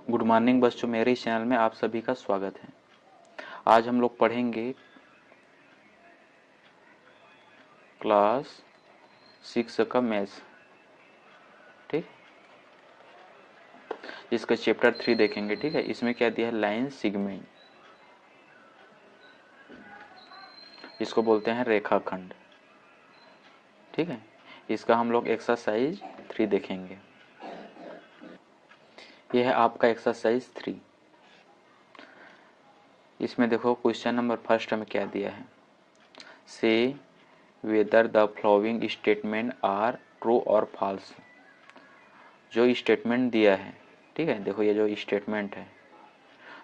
Good morning बच्चों, मेरे इस चैनल में आप सभी का स्वागत है। आज हम लोग पढ़ेंगे क्लास 6 का मैथ्स, ठीक। इसका चैप्टर 3 देखेंगे, ठीक है। इसमें क्या दिया है, लाइन सेगमेंट, इसको बोलते हैं रेखाखंड, ठीक है। इसका हम लोग एक्सरसाइज 3 देखेंगे। यह है आपका एक्सरसाइज 3। इसमें देखो क्वेश्चन नंबर फर्स्ट में क्या दिया है, say whether the following statement are true और फॉल्स। जो स्टेटमेंट दिया है, ठीक है, देखो ये जो स्टेटमेंट है,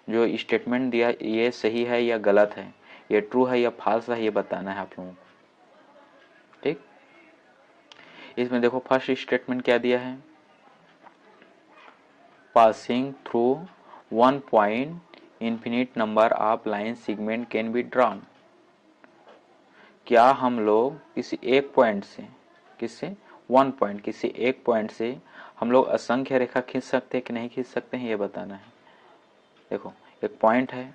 जो स्टेटमेंट दिया ये सही है या गलत है, ये ट्रू है या फॉल्स है, ये बताना है आप लोगों को, ठीक। इसमें देखो फर्स्ट स्टेटमेंट क्या दिया है, passing through one point infinite number of line segment can be drawn. क्या हम लोग किसी एक पॉइंट से, किससे, वन पॉइंट, किसी एक पॉइंट से हम लोग असंख्य रेखा खींच सकते हैं कि नहीं खींच सकते हैं, ये बताना है। देखो एक पॉइंट है,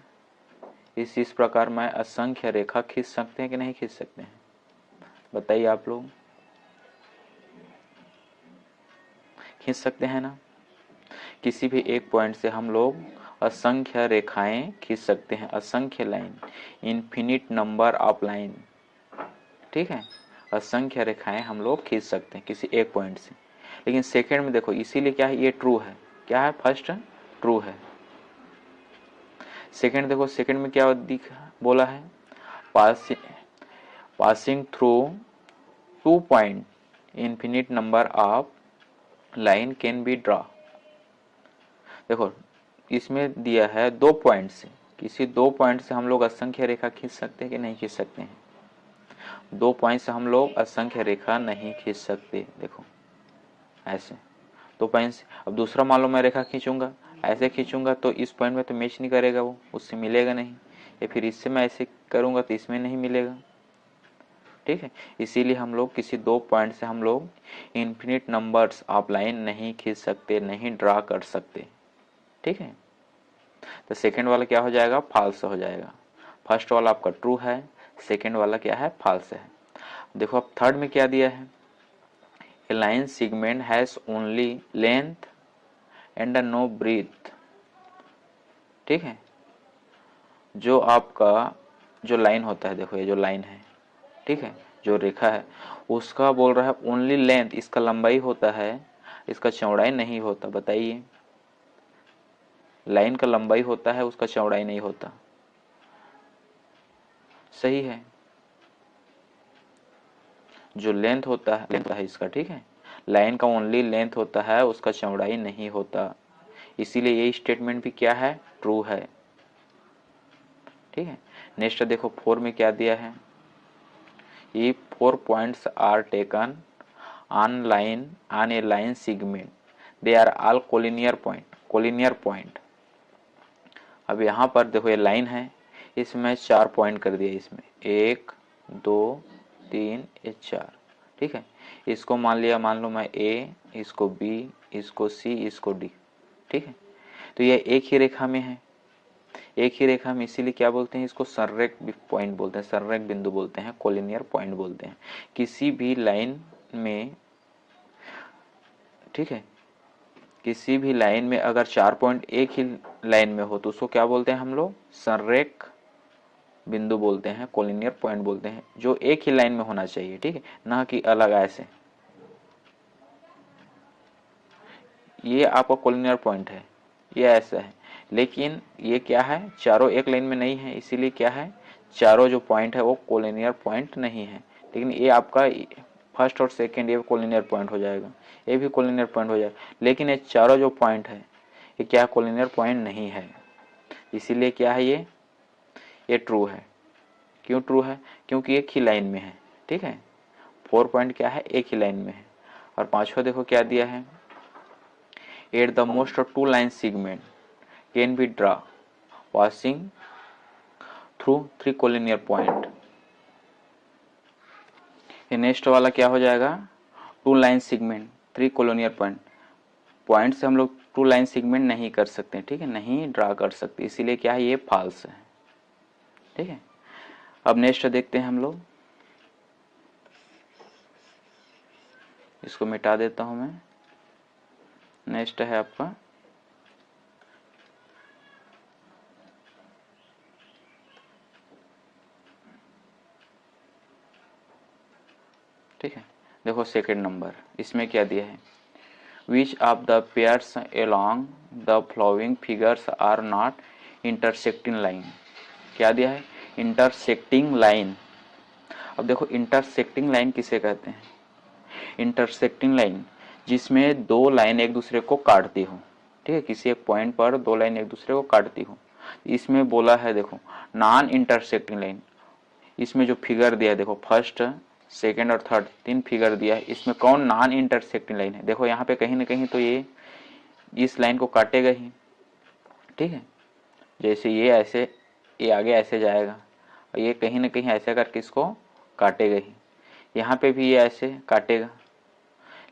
इस प्रकार मैं असंख्य रेखा खींच सकते हैं कि नहीं खींच सकते हैं, बताइए आप लोग। खींच सकते हैं ना। किसी भी एक पॉइंट से हम लोग असंख्य रेखाएं खींच सकते हैं, असंख्य line, infinite number of line, ठीक है। असंख्य रेखाएं हम लोग खींच सकते हैं किसी एक पॉइंट से। लेकिन सेकंड में देखो, इसीलिए क्या है, ये ट्रू है। क्या है, फर्स्ट ट्रू है। सेकंड देखो, सेकंड में क्या बोला है, passing through 2 point infinite number of line can be draw. देखो इसमें दिया है 2 पॉइंट से, किसी 2 पॉइंट से हम लोग असंख्य रेखा खींच सकते हैं कि नहीं खींच सकते हैं। 2 पॉइंट से हम लोग असंख्य रेखा नहीं खींच सकते। देखो ऐसे 2 पॉइंट से, अब दूसरा मान लो मैं रेखा खींचूंगा, ऐसे खींचूंगा तो इस पॉइंट में तो मैच नहीं करेगा, वो उससे मिलेगा नहीं। या फिर इससे मैं ऐसे करूंगा तो इसमें नहीं मिलेगा, ठीक है। इसीलिए हम लोग किसी 2 पॉइंट से हम लोग इन्फिनिट नंबर्स ऑफ लाइन नहीं खींच सकते, नहीं ड्रा कर सकते, ठीक है। तो सेकंड वाला क्या हो जाएगा, फॉल्स हो जाएगा। फर्स्ट वाला आपका ट्रू है, सेकंड वाला क्या है, फॉल्स है। देखो अब थर्ड में क्या दिया है, a line segment has only length and no breath, ठीक है। जो आपका जो लाइन होता है, देखो ये जो लाइन है, ठीक है, जो रेखा है, उसका बोल रहा है ओनली लेंथ, इसका लंबाई होता है, इसका चौड़ाई नहीं होता। बताइए, लाइन का लंबाई होता है, उसका चौड़ाई नहीं होता। सही है, जो लेंथ होता है इसका, ठीक है, लाइन का ओनली लेंथ होता है, उसका चौड़ाई नहीं होता। इसीलिए ये स्टेटमेंट भी क्या है, ट्रू है, ठीक है। नेक्स्ट देखो 4 में क्या दिया है, if 4 points are taken on a line segment, they are all collinear point। अब यहाँ पर देखो ये लाइन है, इसमें 4 पॉइंट कर दिया, इसमें 1 2 3 4, ठीक है। इसको मान लो मैं A, इसको B, इसको C, इसको D, ठीक है। तो ये एक ही रेखा में है, एक ही रेखा में, इसीलिए क्या बोलते हैं इसको, संरेख पॉइंट बोलते हैं, संरेख बिंदु बोलते हैं, कोलिनियर पॉइंट बोलते हैं। किसी भी लाइन में, ठीक है, किसी भी लाइन में अगर 4 पॉइंट एक ही लाइन में हो तो उसको क्या बोलते हैं हम लोग, संरेख बिंदु बोलते हैं, कोलिनियर पॉइंट बोलते हैं, जो एक ही लाइन में होना चाहिए, ठीक है, ना कि अलग ऐसे। ये आपका कोलिनियर पॉइंट है, ये ऐसा है। लेकिन ये क्या है, चारों एक लाइन में नहीं है, इसीलिए क्या है, चारों जो पॉइंट है वो कोलिनियर पॉइंट नहीं है। लेकिन ये आपका फर्स्ट और सेकंड ये कोलिनियर पॉइंट हो जाएगा, ये भी कोलिनियर पॉइंट हो जाएगा। लेकिन ये चारों जो पॉइंट है ये क्या कोलिनियर पॉइंट नहीं है, इसीलिए क्या है, ये ट्रू है। क्यों ट्रू है, क्योंकि एक ही लाइन में है, ठीक है। 4 पॉइंट क्या है, एक ही लाइन में है। और पांचवा देखो क्या दिया है, at the most 2 line segment can B draw passing through 3 collinear point. ये नेक्स्ट वाला क्या हो जाएगा, 2 line segment 3 collinear point. Point से हम लोग टू लाइन सेगमेंट नहीं कर सकते, ठीक है, नहीं ड्रा कर सकते, इसीलिए क्या है, ये फॉल्स है, ठीक है। अब नेक्स्ट देखते हैं हम लोग, इसको मिटा देता हूं मैं। नेक्स्ट है आपका ठीक है, देखो सेकंड नंबर, इसमें क्या दिया है, which of the pairs along the following figures are not intersecting line. क्या दिया है, इंटरसेक्टिंग लाइन। अब देखो इंटरसेक्टिंग लाइन किसे कहते हैं, इंटरसेक्टिंग लाइन जिसमें दो लाइन एक दूसरे को काटती हो, ठीक है, किसी एक पॉइंट पर दो लाइन एक दूसरे को काटती हो, इसमें बोला है देखो नॉन इंटरसेक्टिंग लाइन। इसमें जो फिगर दिया है देखो, फर्स्ट सेकेंड और थर्ड 3 फिगर दिया है, इसमें कौन नॉन इंटरसेक्टिंग लाइन है, देखो यहाँ पे कहीं ना कहीं तो ये इस लाइन को काटेगा ही, ठीक है, जैसे ये ऐसे, ये आगे ऐसे जाएगा और ये कहीं ना कहीं ऐसे करके इसको काटेगा ही, यहाँ पे भी ये ऐसे काटेगा,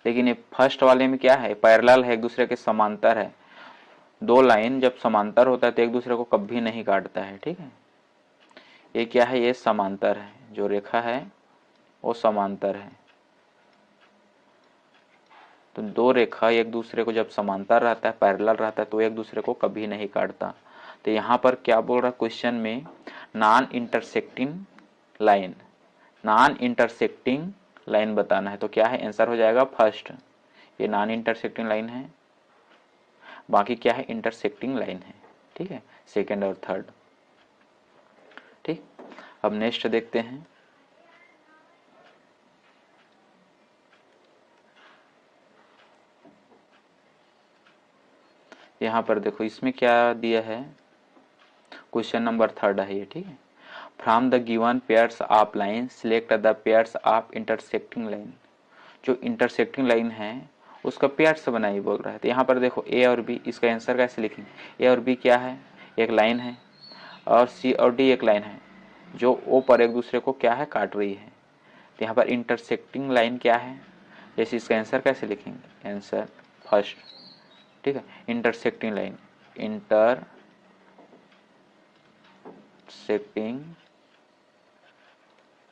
लेकिन ये फर्स्ट वाले में क्या है, पैरेलल है, एक दूसरे के समांतर है। दो लाइन जब समांतर होता है तो एक दूसरे को कभी नहीं काटता है, ठीक है, ये क्या है, ये समांतर है, जो रेखा है वो समांतर है। तो दो रेखा एक दूसरे को जब समांतर रहता है, पैरेलल रहता है, तो एक दूसरे को कभी नहीं काटता। तो यहाँ पर क्या बोल रहा है क्वेश्चन में, non intersecting line, non intersecting line बताना है, तो क्या है, आंसर हो जाएगा फर्स्ट, ये नॉन इंटरसेक्टिंग लाइन है, बाकी क्या है, इंटरसेक्टिंग लाइन है, ठीक है, सेकेंड और थर्ड, ठीक। अब नेक्स्ट देखते हैं, यहाँ पर देखो इसमें क्या दिया है, क्वेश्चन नंबर थर्ड है ये, ठीक है, from the given pairs of line select the pairs of intersecting line. जो इंटरसेक्टिंग लाइन है उसका पेयर्स बनाइए बोल रहा है। तो यहाँ पर देखो ए और बी, इसका आंसर कैसे लिखेंगे, ए और बी क्या है, एक लाइन है, और सी और डी एक लाइन है, जो ओ पर एक दूसरे को क्या है, काट रही है। तो यहाँ पर इंटरसेक्टिंग लाइन क्या है, जैसे इसका आंसर कैसे लिखेंगे, आंसर फर्स्ट, ठीक है, इंटरसेक्टिंग लाइन, इंटरसेक्टिंग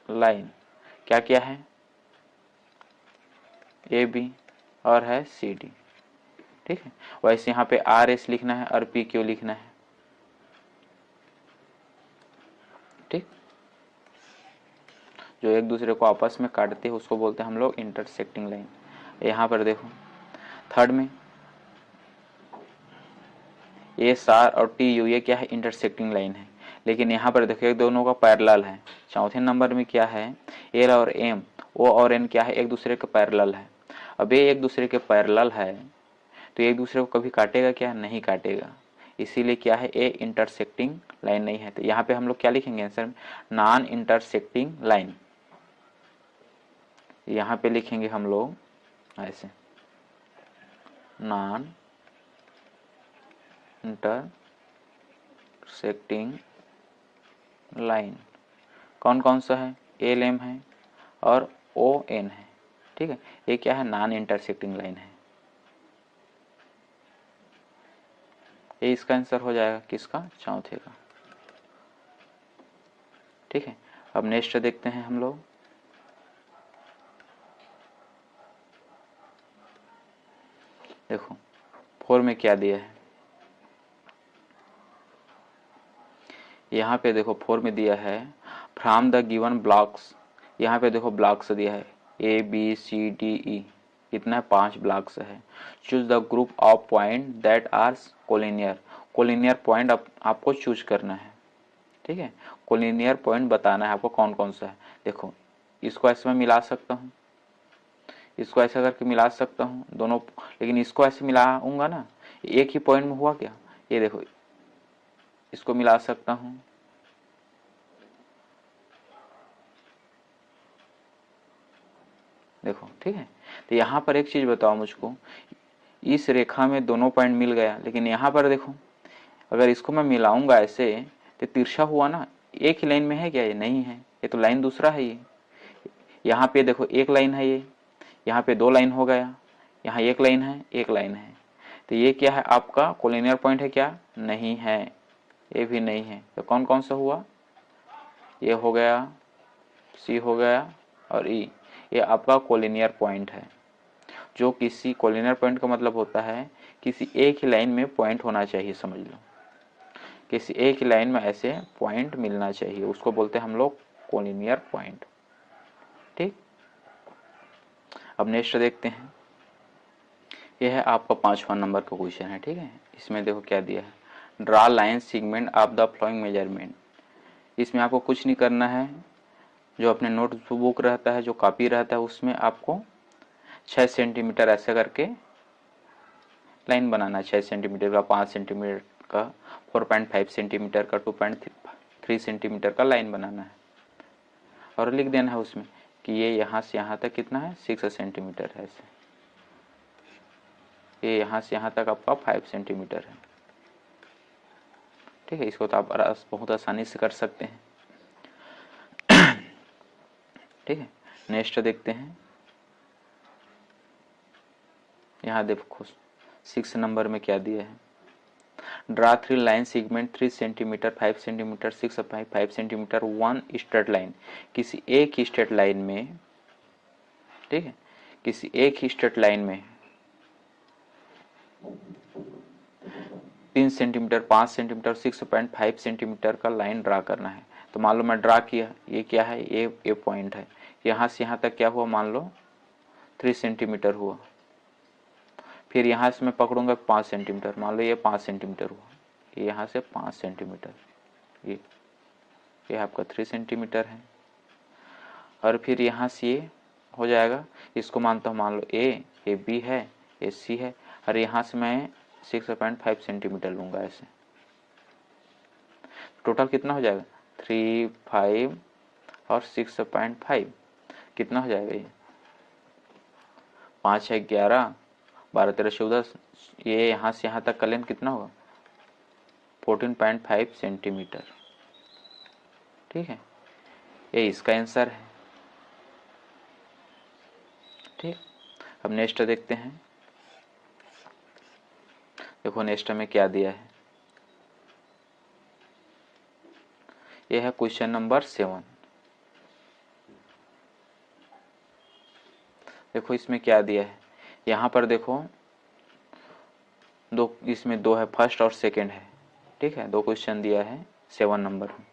लाइन क्या क्या है, ए बी और है सी डी, ठीक है। वैसे यहाँ पे आर एस लिखना है और पी क्यू लिखना है, ठीक, जो एक दूसरे को आपस में काटते हैं उसको बोलते हैं हम लोग इंटरसेक्टिंग लाइन। यहाँ पर देखो थर्ड में ए सार और टी यू, ये क्या है, इंटरसेक्टिंग लाइन है, लेकिन यहाँ पर देखो दोनों का पैरेलल है। चौथे नंबर में क्या है, एल और एम, ओ और एन क्या है, एक दूसरे के पैरेलल है। अब ये एक दूसरे के पैरेलल है तो एक दूसरे को कभी काटेगा क्या, नहीं काटेगा, इसीलिए क्या है, ए इंटरसेक्टिंग लाइन नहीं है। तो यहाँ पे हम लोग क्या लिखेंगे आंसर में, नॉन इंटरसेक्टिंग लाइन, यहाँ पे लिखेंगे हम लोग ऐसे, नॉन इंटरसेक्टिंग लाइन। कौन कौन सा है, एल एम है और ओ एन है, ठीक है, ये क्या है, नॉन इंटरसेक्टिंग लाइन है, ये इसका आंसर हो जाएगा किसका, चौथे का, ठीक है। अब नेक्स्ट देखते हैं हम लोग, देखो 4 में क्या दिया है, यहाँ पे देखो 4 में दिया है फ्रॉम द गिवन ब्लॉक्स, यहाँ पे देखो ब्लॉक्स दिया है A B C D E, कितना है, 5 ब्लॉक्स है। Choose the group of point that are collinear, collinear point आपको चूज करना है, ठीक है, कोलिनियर पॉइंट बताना है आपको कौन कौन सा है। देखो इसको ऐसे मैं मिला सकता हूँ, इसको ऐसा करके मिला सकता हूँ दोनों, लेकिन इसको ऐसे मिलाऊंगा ना, एक ही पॉइंट में हुआ क्या, ये देखो इसको मिला सकता हूँ, देखो, ठीक है। तो यहाँ पर एक चीज बताओ मुझको, इस रेखा में दोनों पॉइंट मिल गया, लेकिन यहाँ पर देखो अगर इसको मैं मिलाऊंगा ऐसे तो तिरछा हुआ ना, एक ही लाइन में है क्या, ये नहीं है, ये तो लाइन दूसरा है ये। यहाँ पे देखो एक लाइन है ये, यहाँ पे 2 लाइन हो गया, यहाँ एक लाइन है, एक लाइन है, तो ये क्या है आपका कोलिनियर पॉइंट है क्या? नहीं है, ये भी नहीं है। तो कौन कौन सा हुआ? ये हो गया, सी हो गया और ई, ये आपका कोलिनियर पॉइंट है। जो किसी कोलिनियर पॉइंट का मतलब होता है किसी एक ही लाइन में पॉइंट होना चाहिए, समझ लो किसी एक ही लाइन में ऐसे पॉइंट मिलना चाहिए, उसको बोलते हैं हम लोग कोलिनियर पॉइंट। ठीक, अब नेक्स्ट देखते हैं। यह है आपका 5वां नंबर का क्वेश्चन है। ठीक है, इसमें देखो क्या दिया है, draw line segment of the flowing measurement. इसमें आपको कुछ नहीं करना है, जो अपने नोट बुक रहता है, जो कॉपी रहता है, उसमें आपको 6 सेंटीमीटर ऐसे करके लाइन बनाना है। 6 सेंटीमीटर का, 5 सेंटीमीटर का, 4.5 सेंटीमीटर का, 2.3 सेंटीमीटर का लाइन बनाना है और लिख देना है उसमें कि ये यहाँ से यहाँ तक कितना है, 6 सेंटीमीटर है। ऐसे ये यहाँ से यहाँ तक आपका 5 सेंटीमीटर है। ठीक है, इसको तो आप बहुत आसानी से कर सकते हैं। ठीक है, नेक्स्ट देखते हैं। यहाँ देखो 6 नंबर में क्या दिया है, draw 3 line segment 3 centimetre, 5 centimetre, 6 और 5 सेंटीमीटर, 1 स्ट्रेट लाइन। किसी एक ही स्ट्रेट लाइन में, ठीक है, किसी एक ही स्ट्रेट लाइन में 3 सेंटीमीटर, 5 सेंटीमीटर, 6.5 सेंटीमीटर का लाइन ड्रा करना है। तो मान लो मैं ड्रा किया, ये क्या है, ये पॉइंट है, यहाँ से यहाँ तक क्या हुआ, मान लो 3 सेंटीमीटर हुआ। फिर यहाँ से मैं पकड़ूंगा 5 सेंटीमीटर, मान लो ये 5 सेंटीमीटर हुआ, ये यहाँ से 5 सेंटीमीटर, ये आपका 3 सेंटीमीटर है। और फिर यहाँ से ये हो जाएगा, इसको मानता हूँ मान लो ये बी है, ये सी है, और यहाँ से मैं 6.5 सेंटीमीटर लूँगा। ऐसे टोटल कितना हो जाएगा, 3, 5 और 6.5 कितना हो जाएगा, ये 5 है 11, 12 13 14, ये यहाँ से यहाँ तक का लेंथ कितना होगा, 14.5 सेंटीमीटर। ठीक है, ये इसका आंसर है। ठीक, अब नेक्स्ट देखते हैं। देखो नेक्स्ट में क्या दिया है, यह है क्वेश्चन नंबर 7। देखो इसमें क्या दिया है, यहाँ पर देखो दो, इसमें दो है, फर्स्ट और सेकंड है। ठीक है, दो क्वेश्चन दिया है 7 नंबर में,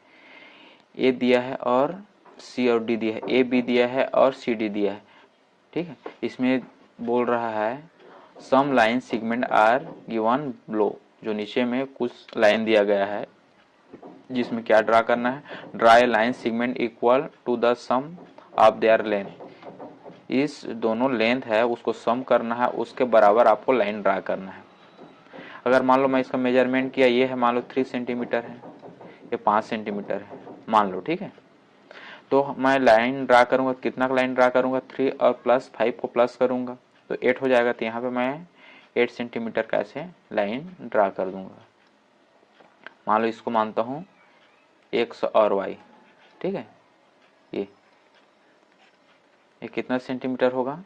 ए दिया है और सी और डी दिया है, ए बी दिया है और सी डी दिया है। ठीक है, इसमें बोल रहा है some line segment are given below, जो नीचे में कुछ लाइन दिया गया है जिसमें क्या ड्रा करना है, draw a line segment equal to the sum of their length. इस दोनों लेंथ है उसको सम करना है, उसके बराबर आपको लाइन ड्रा करना है। अगर मान लो मैं इसका मेजरमेंट किया, ये है मान लो 3 सेंटीमीटर है, ये 5 सेंटीमीटर है मान लो। ठीक है, तो मैं लाइन ड्रा करूंगा, कितना लाइन ड्रा करूंगा, 3 और प्लस 5 को प्लस करूंगा तो 8 हो जाएगा। तो यहाँ पे मैं 8 सेंटीमीटर का ऐसे लाइन ड्रा कर दूंगा। मान लो इसको मानता हूँ x और y। ठीक है, ये कितना सेंटीमीटर होगा,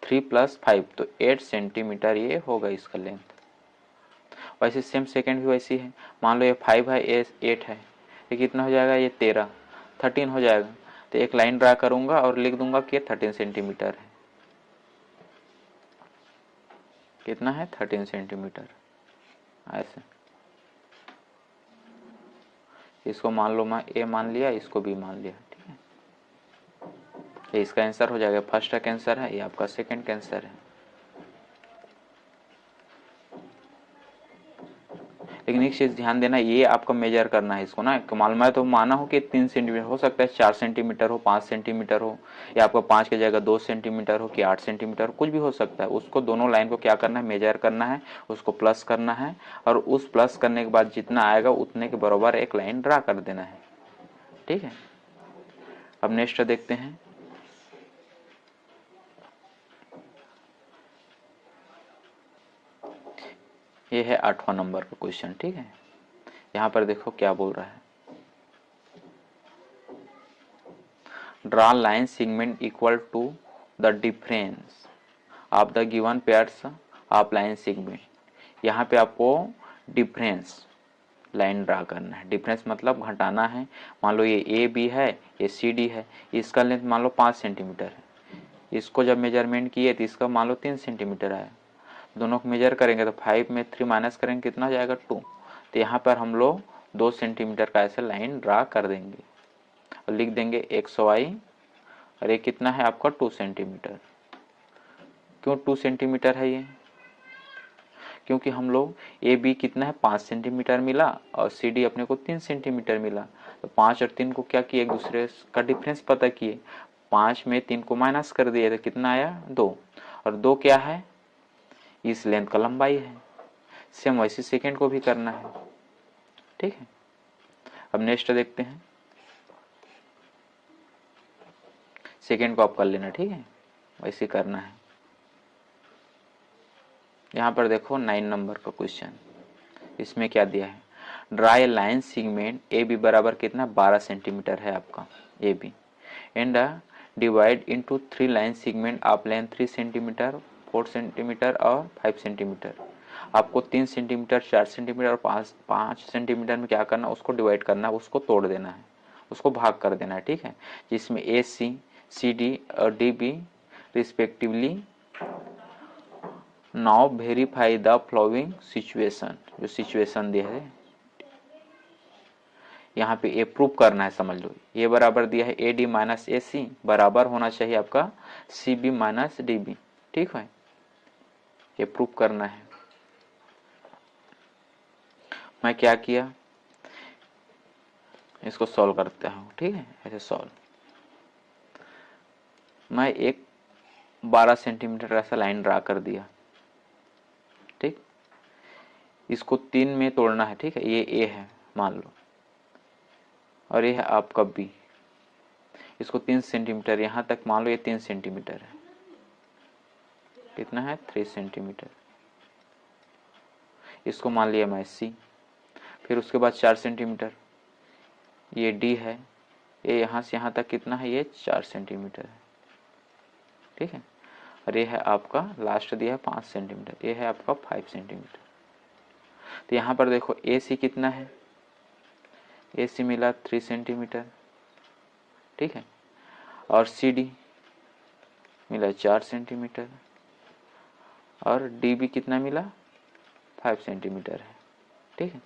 3 + 5 तो 8 सेंटीमीटर ये होगा इसका लेंथ। वैसे सेम सेकंड भी वैसी है, मान लो ये 5 है, ये 8 है, ये कितना हो जाएगा, ये 13 हो जाएगा। तो एक लाइन ड्रा करूंगा और लिख दूंगा कि 13 सेंटीमीटर है। कितना है, 13 सेंटीमीटर। ऐसे इसको मान लो मैं ए मान लिया, इसको बी मान लिया। ठीक है, ये इसका आंसर हो जाएगा, फर्स्ट का आंसर है, ये आपका सेकंड का आंसर है। लेकिन एक चीज ध्यान देना, ये आपको मेजर करना है इसको ना, मालूम है तो माना हो कि 3 सेंटीमीटर, हो सकता है 4 सेंटीमीटर हो, 5 सेंटीमीटर हो, या आपको 5 की जगह 2 सेंटीमीटर हो कि 8 सेंटीमीटर, कुछ भी हो सकता है। उसको दोनों लाइन को क्या करना है, मेजर करना है, उसको प्लस करना है, और उस प्लस करने के बाद जितना आएगा उतने के बराबर एक लाइन ड्रा कर देना है। ठीक है, अब नेक्स्ट देखते हैं। ये है 8वां नंबर का क्वेश्चन। ठीक है, यहाँ पर देखो क्या बोल रहा है, draw line segment equal to the difference of the given pairs of line segment. यहाँ पे आपको डिफरेंस लाइन ड्रा करना है। डिफरेंस मतलब घटाना है। मान लो ये ए बी है, ये सी डी है, इसका लेंथ मान लो 5 सेंटीमीटर है। इसको जब मेजरमेंट किए तो इसका मान लो 3 सेंटीमीटर आया। दोनों को मेजर करेंगे तो 5 में 3 माइनस करेंगे कितना हो जाएगा 2। तो यहाँ पर हम लोग 2 सेंटीमीटर का ऐसे लाइन ड्रा कर देंगे और लिख देंगे XY, और ये कितना है आपका 2 सेंटीमीटर। क्यों 2 सेंटीमीटर है ये? क्योंकि हम लोग ए बी कितना है 5 सेंटीमीटर मिला और सी डी अपने को 3 सेंटीमीटर मिला। तो 5 और 3 को क्या किए, एक दूसरे का डिफरेंस पता किए। 5 में 3 को माइनस कर दिए तो कितना आया 2, और 2 क्या है, इस लेंथ का लंबाई है। सेम वैसे सेकेंड को भी करना है। ठीक है, अब नेक्स्ट देखते हैं। सेकेंड को आप कर लेना, ठीक है, वैसे करना है। यहाँ पर देखो 9 नंबर का क्वेश्चन, इसमें क्या दिया है, draw a line segment A B बराबर कितना 12 सेंटीमीटर है आपका A B, and divide into 3 line segment of length 3 centimetre 4 centimetre और 5 सेंटीमीटर। आपको 3 सेंटीमीटर 4 सेंटीमीटर और 5 सेंटीमीटर में क्या करना, उसको डिवाइड करना है, उसको तोड़ देना है, उसको भाग कर देना है। ठीक है, जिसमें ए सी सी डी और D B respectively. Now verify the following situation, जो सिचुएशन दिया है यहाँ पे ए प्रूव करना है। समझ लो ये बराबर दिया है A D minus A C, बराबर होना चाहिए आपका C B minus D B. ठीक है, ये प्रूव करना है। मैं क्या किया, इसको सॉल्व करता हूँ। ठीक है, ऐसे सॉल्व, मैं एक 12 सेंटीमीटर ऐसा लाइन ड्रा कर दिया। ठीक, इसको 3 में तोड़ना है। ठीक है, ये ए है मान लो, और ये है आपका बी। इसको 3 सेंटीमीटर यहाँ तक मान लो, ये 3 सेंटीमीटर है, कितना है 3 सेंटीमीटर। इसको मान लिया मैं सी। फिर उसके बाद 4 सेंटीमीटर, ये डी है, ये यहाँ से यहाँ तक कितना है, ये 4 सेंटीमीटर है। ठीक है, और ये है आपका लास्ट दिया है 5 सेंटीमीटर, ये है आपका 5 सेंटीमीटर। तो यहाँ पर देखो ए सी कितना है, ए सी मिला 3 सेंटीमीटर। ठीक है, और सी डी मिला 4 सेंटीमीटर, और डी बी कितना मिला 5 सेंटीमीटर है। ठीक है,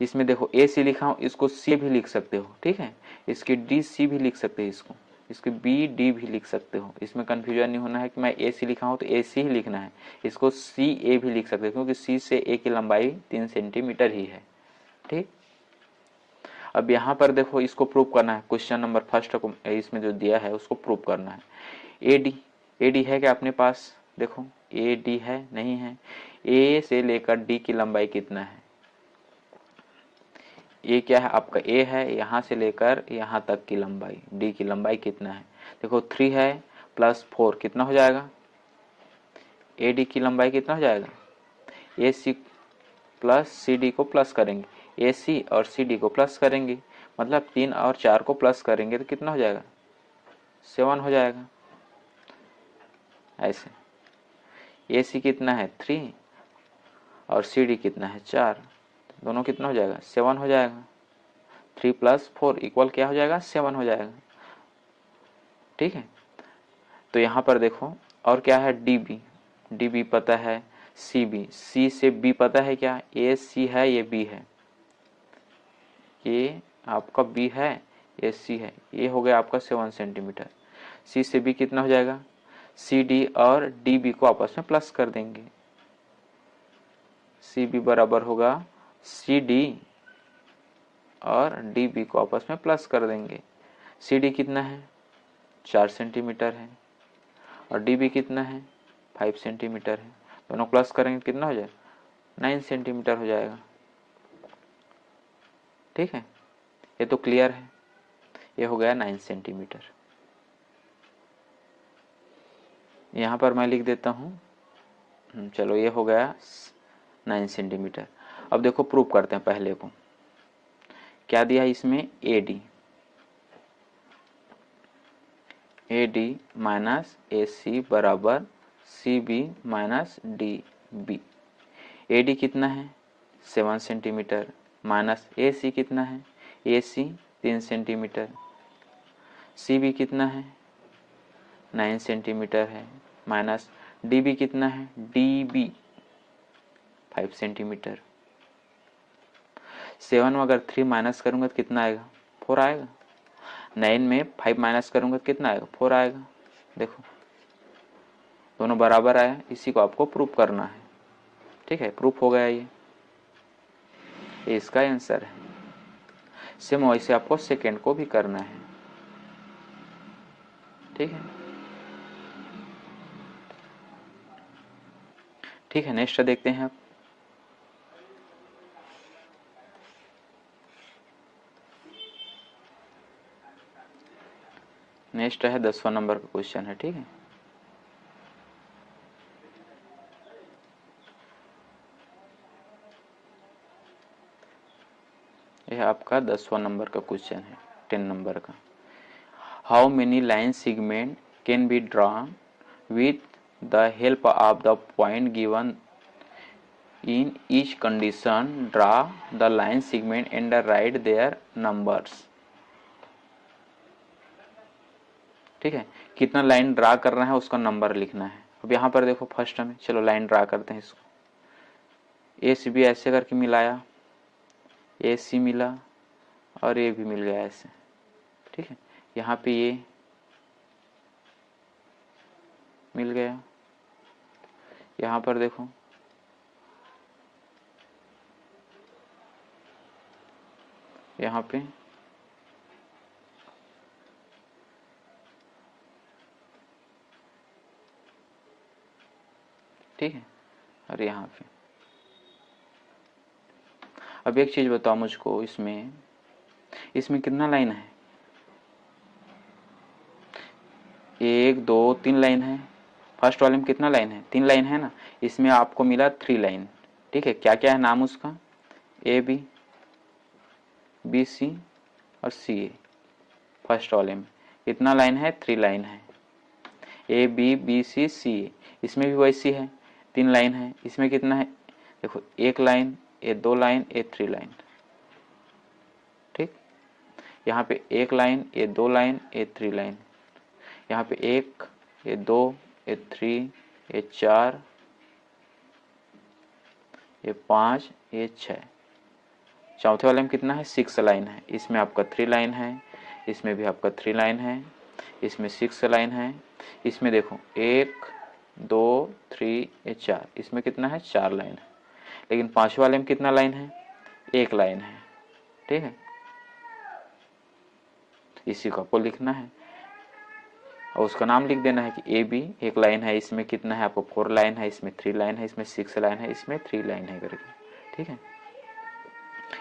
इसमें देखो ए सी लिखा हूँ, इसको सी भी लिख सकते हो। ठीक है, इसकी डी सी भी लिख सकते हो, इसकी बी डी भी लिख सकते हो। इसमें कंफ्यूजन नहीं होना है कि मैं ए सी लिखा हूँ तो ए सी ही लिखना है, इसको सी ए भी लिख सकते हो, क्योंकि सी से ए की लंबाई 3 सेंटीमीटर ही है। ठीक, अब यहाँ पर देखो इसको प्रूव करना है। क्वेश्चन नंबर फर्स्ट को इसमें जो दिया है उसको प्रूव करना है। ए डी है क्या अपने पास, देखो ए डी है नहीं है। ए से लेकर डी की लंबाई कितना है, ये क्या है आपका ए है, यहाँ से लेकर यहाँ तक की लंबाई, डी की लंबाई कितना है, देखो 3 है प्लस 4 कितना हो जाएगा, ए डी की लंबाई कितना हो जाएगा, ए सी प्लस सी डी को प्लस करेंगे, ए सी और सी डी को प्लस करेंगे, मतलब 3 और 4 को प्लस करेंगे तो कितना हो जाएगा 7 हो जाएगा। ऐसे ए सी कितना है 3 और सी डी कितना है 4, दोनों कितना हो जाएगा 7 हो जाएगा। 3 प्लस 4 इक्वल क्या हो जाएगा 7 हो जाएगा। ठीक है, तो यहाँ पर देखो और क्या है डी बी पता है, सी से बी पता है क्या, ए सी है ये बी है, ये आपका बी है ये सी है, ये हो गया आपका 7 सेंटीमीटर। सी से बी कितना हो जाएगा, सी डी और डी बी को आपस में प्लस कर देंगे, सी बी बराबर होगा सी डी और डी बी को आपस में प्लस कर देंगे। सी डी कितना है 4 सेंटीमीटर है और डी बी कितना है 5 सेंटीमीटर है, दोनों प्लस करेंगे कितना हो जाएगा 9 सेंटीमीटर हो जाएगा। ठीक है, ये तो क्लियर है, ये हो गया 9 सेंटीमीटर। यहाँ पर मैं लिख देता हूँ, चलो ये हो गया 9 सेंटीमीटर। अब देखो प्रूव करते हैं पहले को, क्या दिया है इसमें A D minus A C बराबर C B minus D B. AD कितना है 7 सेंटीमीटर माइनस AC कितना है AC 3 सेंटीमीटर, CB कितना है 9 सेंटीमीटर है माइनस DB कितना है DB 5 सेंटीमीटर। 7 में अगर 3 माइनस करूंगा तो कितना आएगा 4 आएगा। 9 में 5 माइनस करूंगा तो कितना आएगा 4 आएगा। देखो दोनों बराबर आया, इसी को आपको प्रूफ करना है। ठीक है, प्रूफ हो गया ये इसका आंसर है। सेम वैसे आपको सेकेंड को भी करना है। ठीक है, ठीक है, नेक्स्ट देखते हैं आप। नेक्स्ट है 10वां नंबर का क्वेश्चन है। ठीक है, यह आपका 10वां नंबर का क्वेश्चन है 10 नंबर का। How many line segment can be drawn with the help of the point given in each condition, draw the line segment and write their numbers. ठीक है, कितना लाइन ड्रा करना है उसका नंबर लिखना है। अब यहाँ पर देखो फर्स्ट में, चलो लाइन ड्रा करते हैं इसको। ए सी बी ऐसे करके मिलाया, ए सी मिला और ए भी मिल गया ऐसे। ठीक है, यहाँ पे ये मिल गया, यहाँ पर देखो यहाँ पे ठीक है, और यहाँ पे। अब एक चीज बताओ मुझको, इसमें कितना लाइन है 1 2 3 लाइन है। फर्स्ट वाले में कितना लाइन है 3 लाइन है ना, इसमें आपको मिला 3 लाइन। ठीक है, क्या क्या है नाम उसका AB BC और CA। फर्स्ट वाले में कितना लाइन है 3 लाइन है AB BC CA। इसमें भी वैसी है 3 लाइन है। इसमें कितना है देखो 1 लाइन ये 2 लाइन ये 3 लाइन। ठीक, यहाँ पे 1 लाइन ये 2 लाइन ये 3 लाइन, यहाँ पे 1 ये 2 ये 3 ये 4 ये 5 ये 6। चौथे वाले में कितना है 6 लाइन है। इसमें आपका 3 लाइन है, इसमें भी आपका 3 लाइन है, इसमें 6 लाइन है। इसमें देखो 1 2 3 ये 4, इसमें कितना है 4 लाइन है। लेकिन पांचवे वाले में कितना लाइन है 1 लाइन है। ठीक है, इसी को आपको लिखना है और उसका नाम लिख देना है कि ए बी 1 लाइन है, इसमें कितना है आपको 4 लाइन है, इसमें 3 लाइन है, इसमें 6 लाइन है, इसमें 3 लाइन है करके। ठीक है,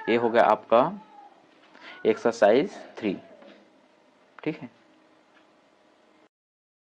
ये हो गया आपका एक्सरसाइज 3। ठीक है।